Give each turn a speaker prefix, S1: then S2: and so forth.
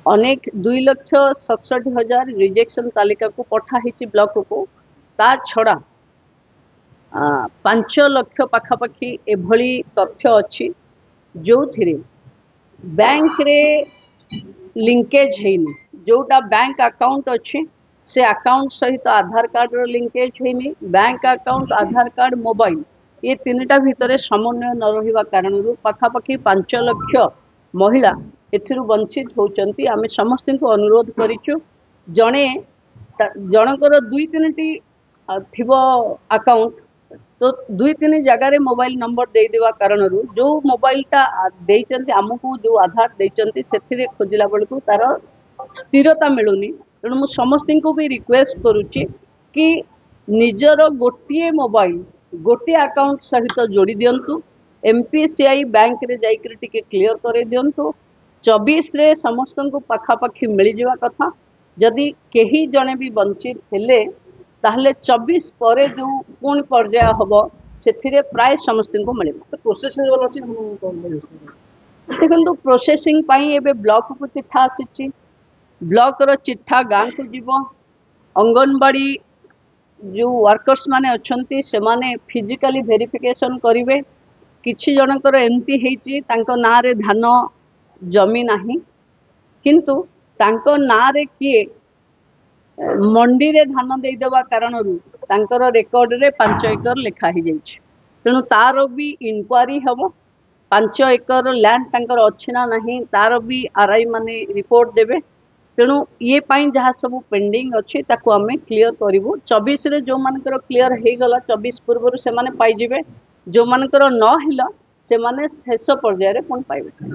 S1: अनेक 2,67,000 रिजेक्शन तालिका को पठाही ब्लॉक को ता छड़ा 5 लाख पाखापाखि एभली तथ्य अच्छी जो बैंक रे लिंकेज हैनी जोटा बैंक अकाउंट अच्छी से अकाउंट सहित आधार कार्ड रो लिंकेज हैनी बैंक अकाउंट आधार कार्ड मोबाइल ये तीनटा भितर समन्वय न रहिबा कारण पाखापाखि 5 लाख महिला एथिरु वंचित होचंती। आमे समस्त को अनुरोध करिचु जणे जनकर 2-3टी थिबो अकाउंट तो 2-3 जगार मोबाइल नंबर दे देवा कारण जो मोबाइलटा देचंती आमको जो आधार देचंती से खोजिला बेलू तार स्थिरता मिलूनी। तेणु मु समस्त को भी रिक्वेस्ट करुच्ची कि निजर गोटे मोबाइल गोटे अकाउंट सहित जोड़ी दिंतु एमपीसीआई बैंक रे जाइकर टिके क्लियर कर दिंतु 24 रे समस्त को पाखापाखि मिल जावा कथा जदि केही जने भी वंचित हेले ताहले 24 पर जो पुणी पर्याय हम से प्राय समस्त को मिल देखो प्रोसेसिंग एबे ब्लॉक को चिठा आसी ब्लॉक रो चिठा गाँव को जीव अंगनवाड़ी जो वर्कर्स माने अच्छी से माने फिजिकली वेरिफिकेशन करेंगे किछि जनकर एमती हेची तांको ना रे धान जमी नाही किंतु तांको ना रे किए मंडी रे धान देदेवा कारण तांकर रेकर्ड रे 5 एकर लिखा ही जाइछि। तेणु तार भी इनक्वारी हम 5 एकर लैंड तांकर अछि ना नहीं तार भी आरआई माने रिपोर्ट देबे। तेणु ये पाई जहाँ सब पेंडिंग अच्छी ताकू आम क्लीयर करूँ 24 रे जो मानकर क्लीयर हो गला 24 पूर्व से पाइबे जो मानकर न हिला से माने शेष पर्यायर पुणी पाइबे।